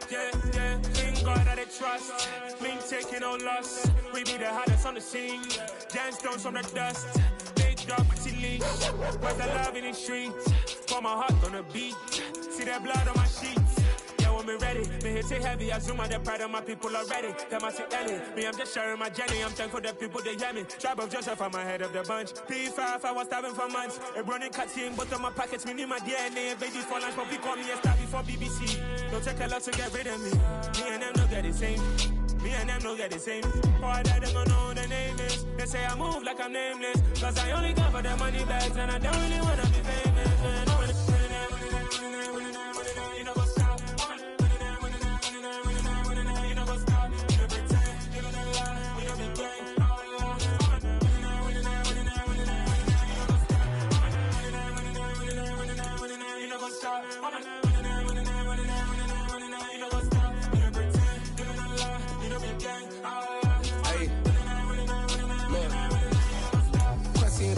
In God that they trust. Link taking no loss. We be the hardest on the scene. Gemstones from the dust. Big dog, pretty leash. Where's the love in the streets? Pour my heart on the beat. See that blood on my sheets. Yeah, when me ready, me hit it heavy. I zoom on the pride of my people already. Them I see Ellie. Me, I'm just sharing my journey. I'm thankful the people they hear me. Tribe of Joseph, I'm ahead of the bunch. P5, I was starving for months. A running cut in both of my pockets. Me need my DNA. Babies for lunch, but we call me a star before BBC. Don't take a lot to get rid of me. Me and them don't get the same. Me and them don't get the same. For I die, they gon' know the name is. They say I move like I'm nameless. Cause I only come for the money bags. And I don't really wanna be famous, man. You know what's up. You know what's up. You know pretend. You know the lie. You know the game. You know what's up.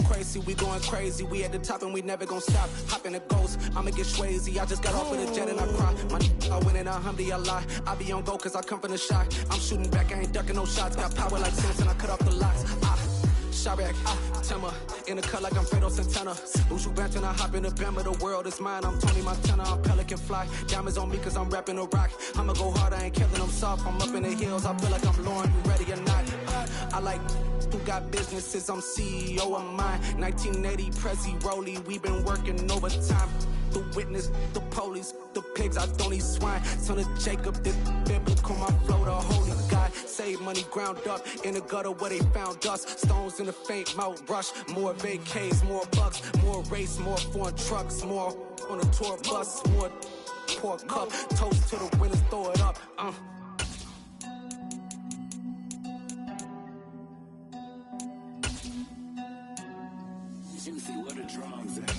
Crazy, we going crazy, we at the top and we never gon' stop. Hop in the ghost, I'ma get swayzy. I just got off with a jet and I cry. I win in a Humvee, I lie. I be on go cause I come from the shot. I'm shooting back, I ain't ducking no shots. Got power like Simpson, I cut off the locks. Shabak, Timmer, in the cut like I'm Fredo Santana. Ushu Banton, I hop in the Bama, the world is mine. I'm Tony Montana, I'm Pelican Fly. Diamonds on me cause I'm rapping a rock. I'ma go hard, I ain't killing them soft. I'm up in the hills, I feel like I'm Lauren, you ready or not? I like who got businesses, I'm CEO of mine. 1980 Prezi Rolly, we been working overtime. The witness, the police, the pigs, I don't eat swine. Son of Jacob, this biblical, my flow, the holy God. Save money ground up in the gutter where they found us. Stones in the faint mouth rush. More vacays, more bucks, more race, more foreign trucks, more on a tour bus, more pour cup. Toast to the winners, throw it up. Juicy, where the drums at?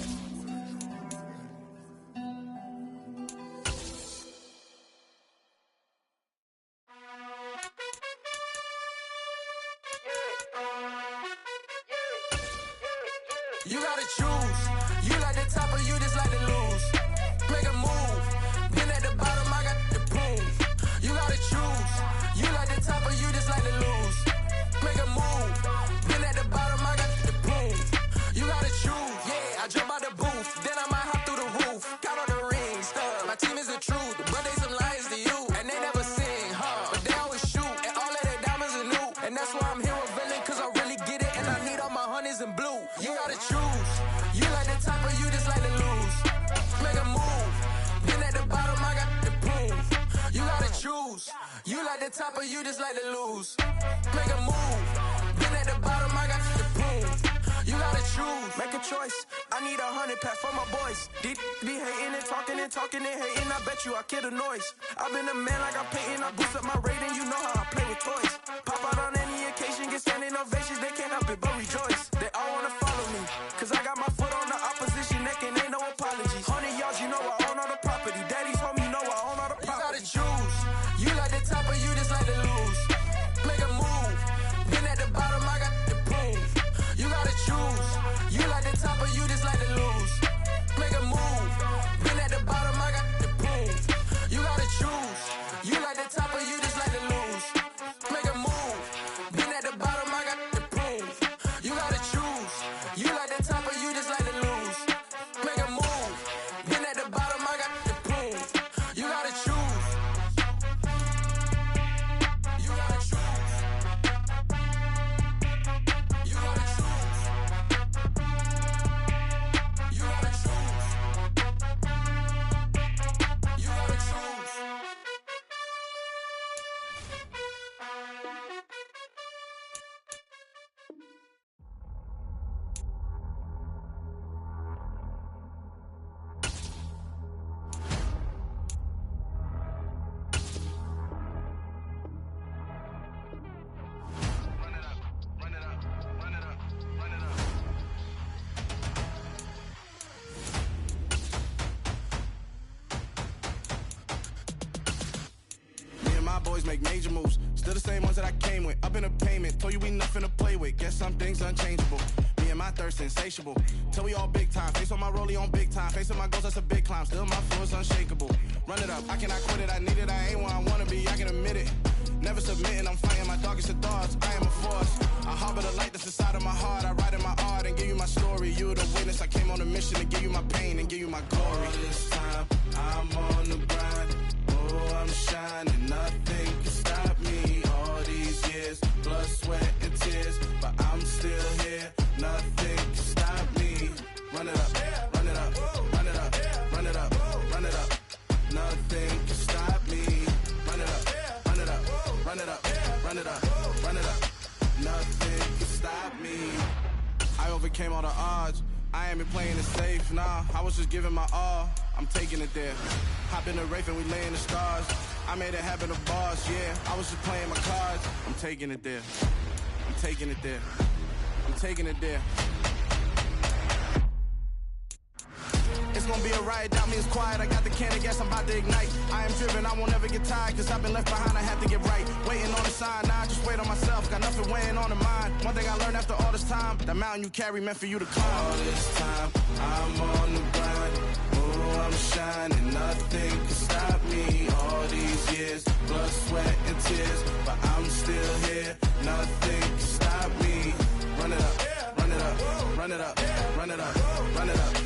You gotta choose. You like the top or you just like to lose. Make a move. Been at the bottom, I got the prove. You gotta choose. You like the top or you just like to lose. Make a move. Been at the bottom, I got the prove. You gotta choose. Yeah, I jump out the booth. Then I might hop through the roof. Count on the rings. My team is the truth. But they some liars to you. And they never sing, huh? But they always shoot. And all of their diamonds are new. And that's why I'm here with Villain. Cause I really get it. And I need all my honeys in blue. You gotta choose. You like the top or you just like to lose. Make a move. Been at the bottom, I got the proof. You gotta choose. You like the top or you just like to lose. Make a move. Been at the bottom, I got the proof. You gotta choose. Make a choice. I need 100 pack for my boys. Deep be hating and talking and hating. I bet you I kill the noise. I've been a man like I'm painting. I boost up my rating. You know how I play with toys. Pop out on any occasion, get standing ovations. They can't help it but rejoice. They all wanna follow me. Cause I got my foot on the opposition neck and ain't no apologies. 100 yards, you know I own all the property. Daddy's home, you know I own all the property. You gotta choose. You like the top or you just like to lose. Make a move. Been at the bottom, I got the proof. You gotta choose. You like the top or you just like to lose. Make a move. Been at the bottom, I got the proof. You gotta choose. You like the top or you just like to lose. Make a move. Been at the bottom, I got the proof. You gotta choose. You like the top or you just like to lose. Make a move. Been at the bottom, I got the proof. You gotta choose. You gotta choose. You gotta choose. You gotta choose. You gotta choose. Run it up, run it up, run it up, run it up. Me and my boys make major moves. Still the same ones that I came with. Up in the payment, told you we nothing to play with. Guess some things unchangeable. Me and my thirst insatiable. Till we all big time. Face on my rollie on big time. Facing my goals, that's a big climb. Still my flow is unshakable. Run it up, I cannot quit it. I need it, I ain't one. mission to give you my pain and give you my glory. All this time, I'm on the grind. Oh, I'm shining, nothing can stop me. All these years, blood, sweat, and tears, but I'm still here. Nothing can stop me. Run it up, run it up, run it up, run it up, run it up. Nothing can stop me. Run it up, run it up, run it up, run it up, run it up. Nothing can stop me. I overcame all the odds. I ain't been playing it safe, nah. I was just giving my all. I'm taking it there. Hop in the Wraith and we lay in the stars. I made it happen, the boss, yeah. I was just playing my cards. I'm taking it there. I'm taking it there. I'm taking it there. It's gonna be a riot, doubt me it's quiet. I got the can of gas, I'm about to ignite. I am driven, I won't ever get tired, cause I've been left behind, I have to get right. Waiting on the sign, now I just wait on myself. Got nothing weighing on the mind. One thing I learned after all this time, the mountain you carry meant for you to climb. All this time, I'm on the grind. Oh, I'm shining, nothing can stop me. All these years, blood, sweat, and tears, but I'm still here. Nothing can stop me. Run it up, run it up, run it up, run it up, run it up.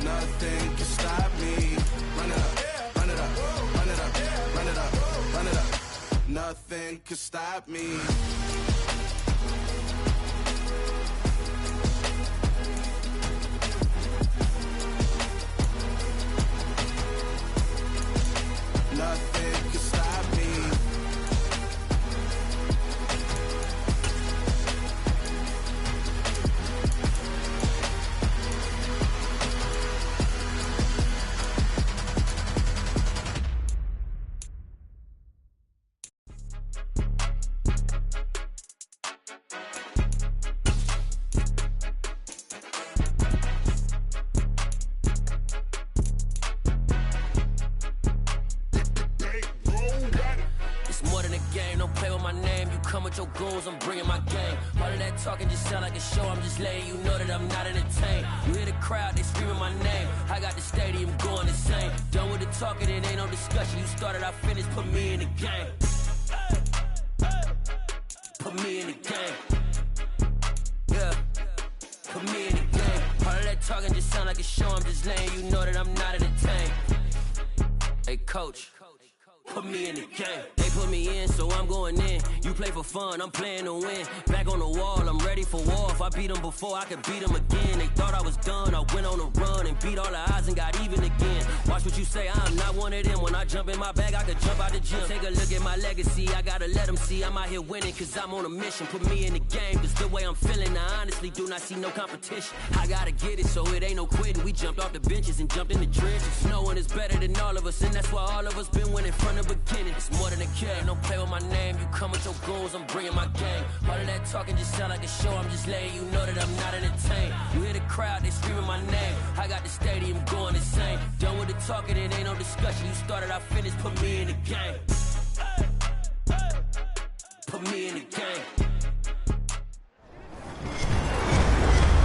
Nothing can stop me. Run it up, run it up, run it up, run it up, run it up. Nothing can stop me. Nothing can stop me. Your goals, I'm bringing my game. All of that talking just sound like a show. I'm just letting you know that I'm not entertained. You hear the crowd, they screaming my name. I got the stadium going insane. Done with the talking, it ain't no discussion. You started, I finished, put me in the game. Put me in the game. Yeah, put me in the game. All of that talking just sound like a show. I'm just letting you know that I'm not entertained. Hey, coach. Put me in the game. They put me in, so I'm going in. You play for fun, I'm playing to win. Back on the wall, I'm ready for war. If I beat them before, I could beat them again. They thought I was done, I went on a run and beat all the odds and got even again. Watch what you say, I'm not one of them. When I jump in my bag, I could jump out the gym. Take a look at my legacy, I gotta let them see I'm out here winning, cause I'm on a mission. Put me in the game, cause the way I'm feeling, I honestly do not see no competition. I gotta get it, so it ain't no quitting. We jumped off the benches and jumped in the trenches. No one is better than all of us, and that's why all of us been winning from the beginning. It's more than a game, don't play with my name. You come with your goals, I'm bringing my game. All of that talking just sound like a show. I'm just letting you know that I'm not entertained. You hear the crowd, they screaming my name. I got the stadium going insane. Done with the talking, it ain't no discussion. You started, I finished, put me in the game. Put me in the game.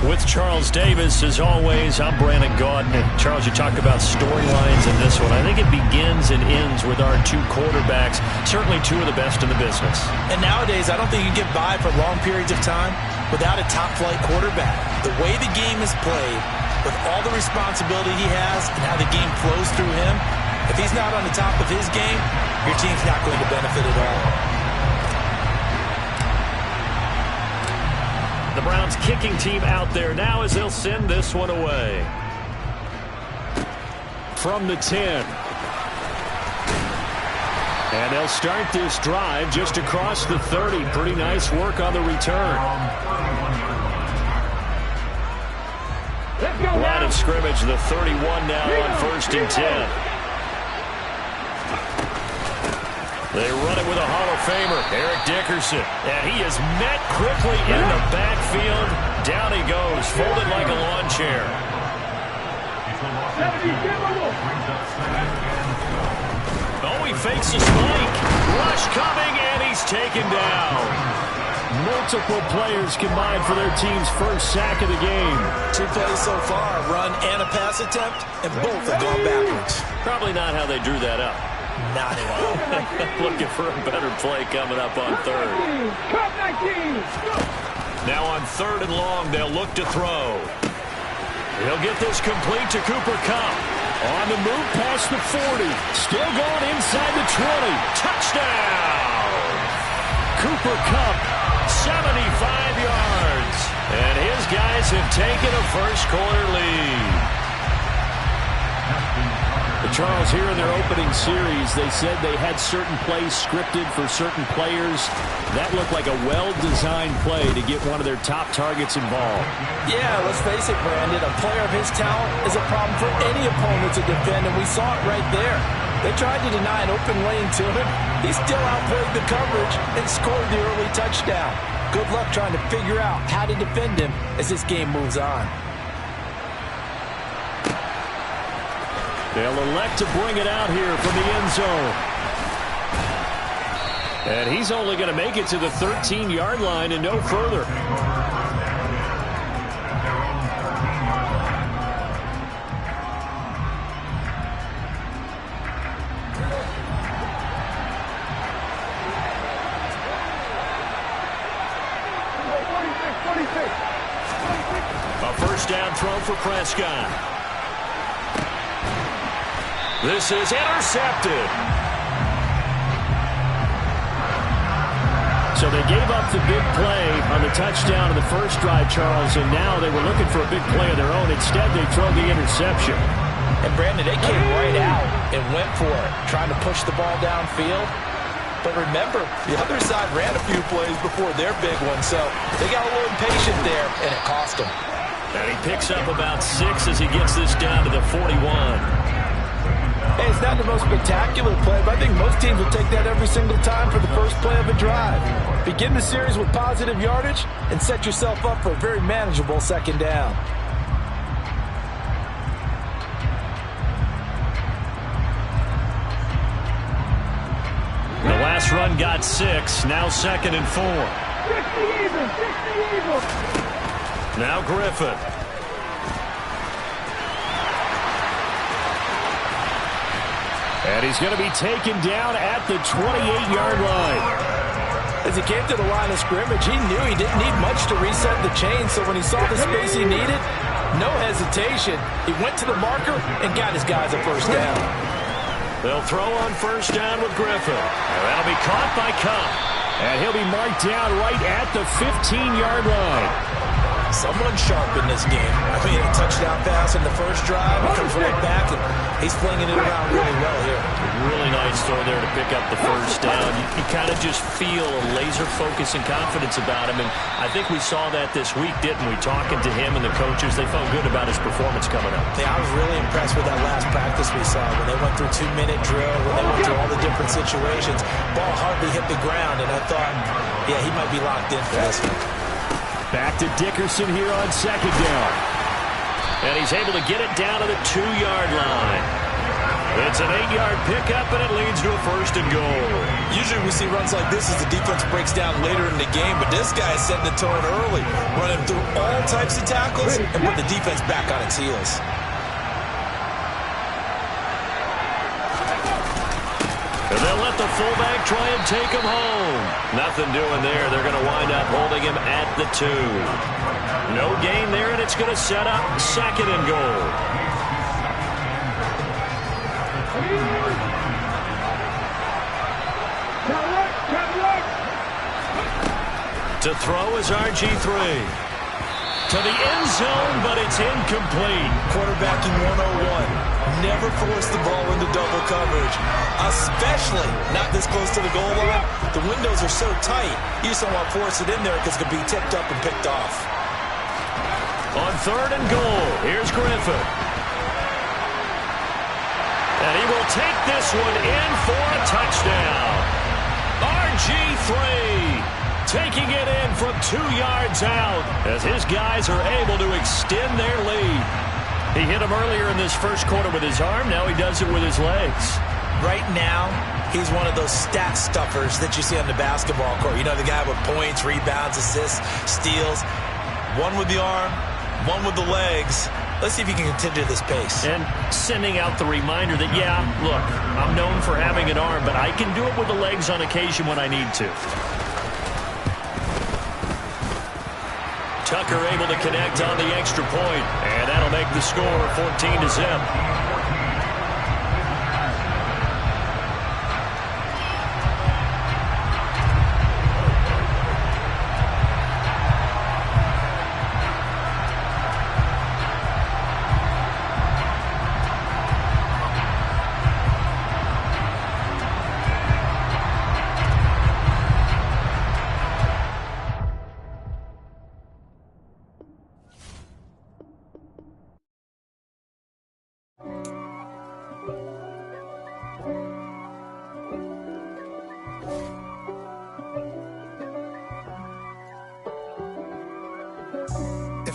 With Charles Davis, as always, I'm Brandon Gaudin. And Charles, you talk about storylines in this one. I think it begins and ends with our two quarterbacks, certainly two of the best in the business. And nowadays, I don't think you can get by for long periods of time without a top-flight quarterback. The way the game is played, with all the responsibility he has and how the game flows through him, if he's not on the top of his game, your team's not going to benefit at all. The Browns kicking team out there now as they'll send this one away. From the 10. And they'll start this drive just across the 30. Pretty nice work on the return. Line of scrimmage, the 31 now on 1st and 10. They run it with a Hall of Famer, Eric Dickerson. And he is met quickly in the backfield. Down he goes, folded like a lawn chair. Oh, he fakes a spike. Rush coming, and he's taken down. Multiple players combined for their team's first sack of the game. 2 plays so far, a run and a pass attempt, and both have gone backwards. Probably not how they drew that up. Not at all. Looking for a better play coming up on 3rd. Cut 19. Now on 3rd and long, they'll look to throw. He'll get this complete to Cooper Kupp. On the move past the 40. Still going inside the 20. Touchdown! Cooper Kupp, 75 yards. And his guys have taken a first-quarter lead. Charles, here in their opening series, they said they had certain plays scripted for certain players. That looked like a well-designed play to get one of their top targets involved. Yeah, let's face it, Brandon. A player of his talent is a problem for any opponent to defend, and we saw it right there. They tried to deny an open lane to him. He still outplayed the coverage and scored the early touchdown. Good luck trying to figure out how to defend him as this game moves on. They'll elect to bring it out here from the end zone. And he's only going to make it to the 13-yard line and no further. A first down throw for Prescott. This is intercepted. So they gave up the big play on the touchdown in the first drive, Charles, and now they were looking for a big play of their own. Instead, they throw the interception. And, Brandon, they came right out and went for it, trying to push the ball downfield. But remember, the other side ran a few plays before their big one, so they got a little impatient there, and it cost them. And he picks up about 6 as he gets this down to the 41. Hey, it's not the most spectacular play, but I think most teams will take that every single time for the first play of a drive. Begin the series with positive yardage and set yourself up for a very manageable second down. The last run got 6, now 2nd and 4. 60 even. Now Griffin. And he's going to be taken down at the 28-yard line. As he came to the line of scrimmage, he knew he didn't need much to reset the chain, so when he saw the space he needed, no hesitation. He went to the marker and got his guys a first down. They'll throw on first down with Griffin. And that'll be caught by Kupp. And he'll be marked down right at the 15-yard line. Someone sharp in this game. I mean, a touchdown pass in the first drive. He comes right back, and he's flinging it around really well here. Really nice throw there to pick up the first down. You kind of just feel a laser focus and confidence about him, and I think we saw that this week, didn't we? Talking to him and the coaches, they felt good about his performance coming up. Yeah, I was really impressed with that last practice we saw when they went through 2-minute drill, when they went through all the different situations. Ball hardly hit the ground, and I thought, yeah, he might be locked in for this one. Back to Dickerson here on second down. And he's able to get it down to the 2-yard line. It's an 8-yard pickup, and it leads to a first and goal. Usually we see runs like this as the defense breaks down later in the game, but this guy is setting the tone early, running through all types of tackles and put the defense back on its heels. And they'll let the fullback try and take him home. Nothing doing there. They're going to wind up holding him at the 2. No gain there, and it's going to set up second and goal. To throw is RG3. To the end zone, but it's incomplete. Quarterbacking 101. Never force the ball into double coverage, especially not this close to the goal line. The windows are so tight, you just don't want to force it in there because it could be tipped up and picked off. On third and goal, here's Griffin. And he will take this one in for a touchdown. RG3 taking it in from 2 yards out as his guys are able to extend their lead. He hit him earlier in this first quarter with his arm. Now he does it with his legs. Right now, he's one of those stat stuffers that you see on the basketball court. You know, the guy with points, rebounds, assists, steals. One with the arm, one with the legs. Let's see if he can continue this pace. And sending out the reminder that, yeah, look, I'm known for having an arm, but I can do it with the legs on occasion when I need to. Tucker able to connect on the extra point, and that'll make the score 14-0.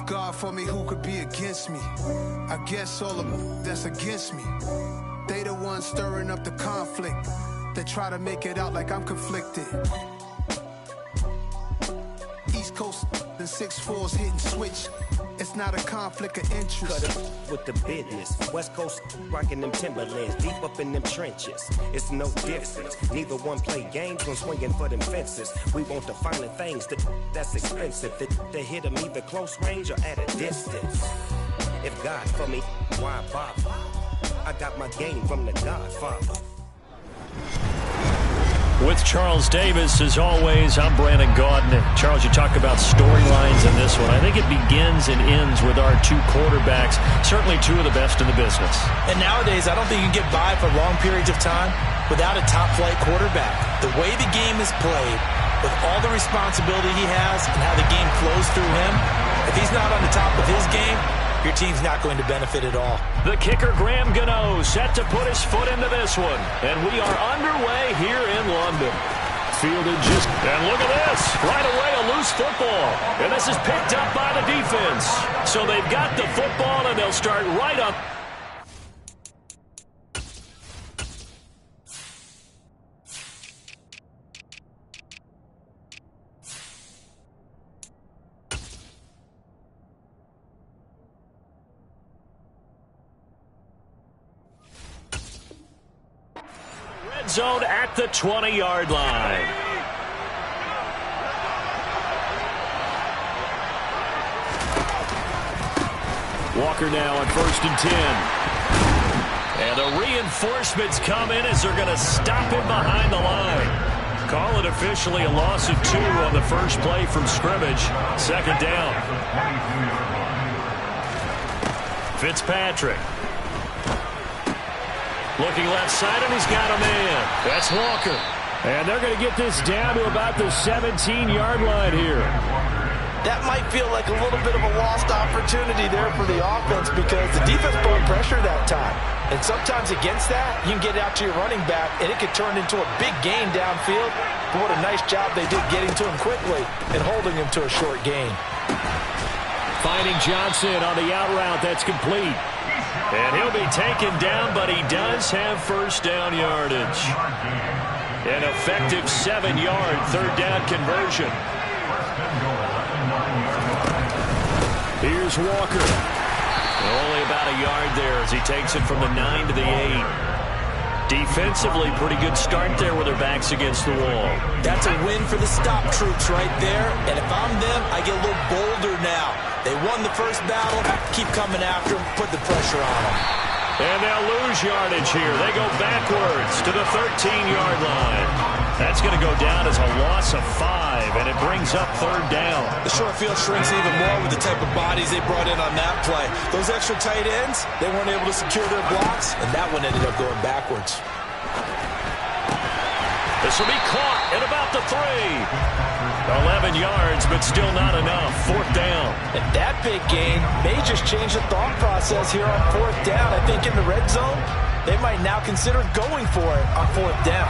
God for me, who could be against me? I guess all of them that's against me. They the ones stirring up the conflict. They try to make it out like I'm conflicted. East Coast and 6'4's hitting switch. It's not a conflict of interest. Cut it with the business. West Coast rocking them Timberlands, deep up in them trenches. It's no difference. Neither one play games when swinging for them fences. We want the finer things that's expensive. That hit them either close range or at a distance. If God for me, why bother? I got my game from the Godfather. With Charles Davis, as always, I'm Brandon Gaudin. Charles, you talk about storylines in this one. I think it begins and ends with our two quarterbacks, certainly two of the best in the business. And nowadays, I don't think you can get by for long periods of time without a top-flight quarterback. The way the game is played, with all the responsibility he has and how the game flows through him, if he's not on the top of his game, your team's not going to benefit at all. The kicker, Graham Gano, set to put his foot into this one. And we are underway here in London. Fielded just... And look at this. Right away, a loose football. And this is picked up by the defense. So they've got the football, and they'll start right up. Zone at the 20-yard line. Walker now on 1st and 10. And the reinforcements come in as they're going to stop him behind the line. Call it officially a loss of 2 on the first play from scrimmage. 2nd down. Fitzpatrick. Looking left side, and he's got a man. That's Walker. And they're going to get this down to about the 17-yard line here. That might feel like a little bit of a lost opportunity there for the offense because the defense brought pressure that time. And sometimes against that, you can get out to your running back, and it could turn into a big gain downfield. But what a nice job they did getting to him quickly and holding him to a short gain. Finding Johnson on the out route. That's complete. And he'll be taken down, but he does have first down yardage. An effective 7-yard third down conversion. Here's Walker. Only about a yard there as he takes it from the 9 to the 8. Defensively, pretty good start there with their backs against the wall. That's a win for the stop troops right there. And if I'm them, I get a little bolder now. They won the first battle. Keep coming after them. Put the pressure on them. And they'll lose yardage here. They go backwards to the 13-yard line. That's going to go down as a loss of 5, and it brings up 3rd down. The short field shrinks even more with the type of bodies they brought in on that play. Those extra tight ends, they weren't able to secure their blocks, and that one ended up going backwards. This will be caught at about the 3. 11 yards, but still not enough. 4th down. And that big gain may just change the thought process here on 4th down. I think in the red zone, they might now consider going for it on 4th down.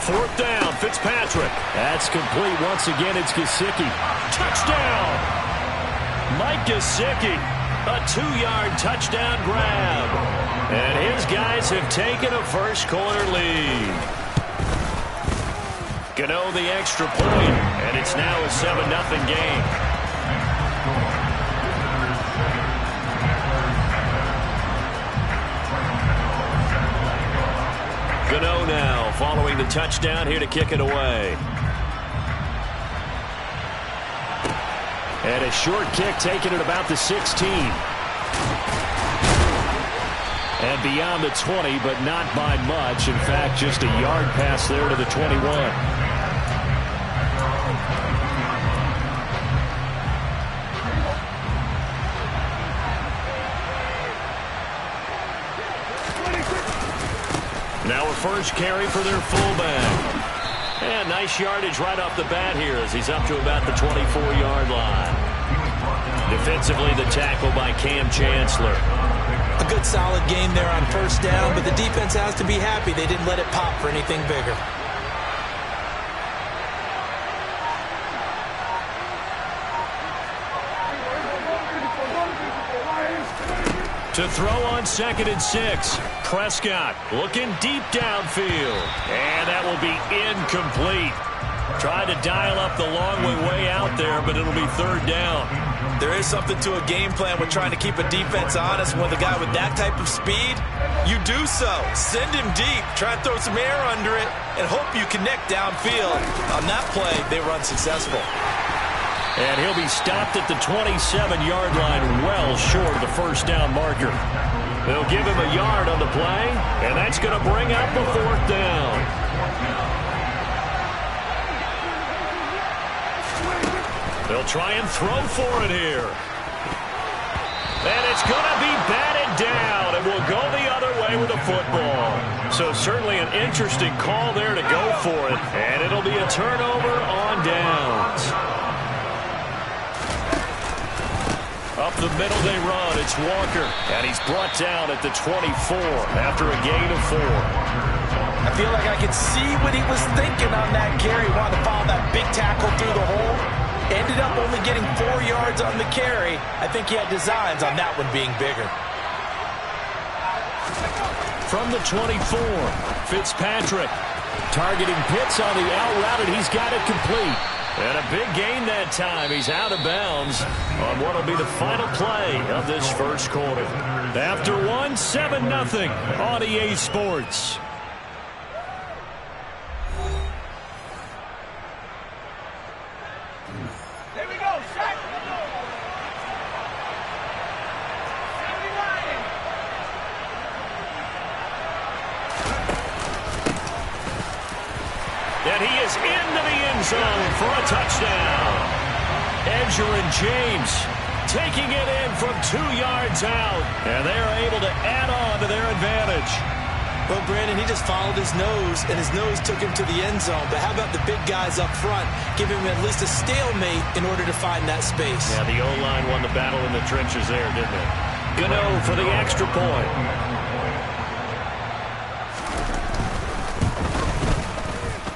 Fourth down, Fitzpatrick. That's complete. Once again, it's Gesicki. Touchdown! Mike Gesicki. A 2-yard touchdown grab. And his guys have taken a first-quarter lead. Gano the extra point, and it's now a 7-0 game. Gano now following the touchdown here to kick it away. And a short kick taken at about the 16. And beyond the 20, but not by much. In fact, just a yard pass there to the 21. Now a first carry for their fullback. And nice yardage right off the bat here as he's up to about the 24-yard line. Defensively, the tackle by Cam Chancellor. A good solid game there on first down, but the defense has to be happy they didn't let it pop for anything bigger. To throw on 2nd and 6. Prescott looking deep downfield. And that will be incomplete. Tried to dial up the long way out there, but it'll be 3rd down. There is something to a game plan with trying to keep a defense honest. With a guy with that type of speed, you do so. Send him deep. Try and throw some air under it and hope you connect downfield. On that play, they were unsuccessful. And he'll be stopped at the 27-yard line, well short of the first down marker. They'll give him a yard on the play, and that's going to bring up a 4th down. They'll try and throw for it here. And it's going to be batted down, and will go the other way with the football. So certainly an interesting call there to go for it, and it'll be a turnover on downs. Up the middle they run. It's Walker. And he's brought down at the 24 after a gain of 4. I feel like I could see what he was thinking on that carry. He wanted to follow that big tackle through the hole. Ended up only getting 4 yards on the carry. I think he had designs on that one being bigger. From the 24, Fitzpatrick targeting Pitts on the out route, and he's got it complete. And a big gain that time. He's out of bounds on what will be the final play of this first quarter. After 1, 7-0 on EA Sports. There we go, Shaq. And he is into the end zone for a touchdown. Edger and James taking it in from 2 yards out. And they are able to add on to their advantage. Well, Brandon, he just followed his nose, and his nose took him to the end zone. But how about the big guys up front? Give him at least a stalemate in order to find that space. Yeah, the O-line won the battle in the trenches there, didn't it? Gano for the extra point.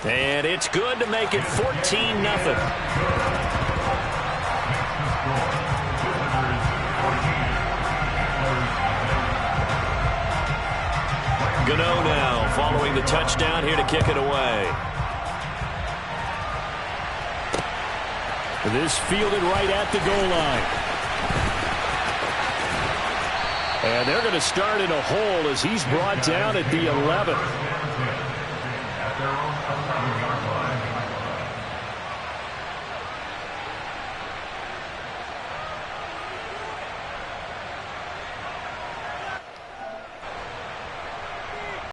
And it's good to make it 14-0. Gano now following the touchdown here to kick it away. This fielded right at the goal line. And they're going to start in a hole as he's brought down at the 11.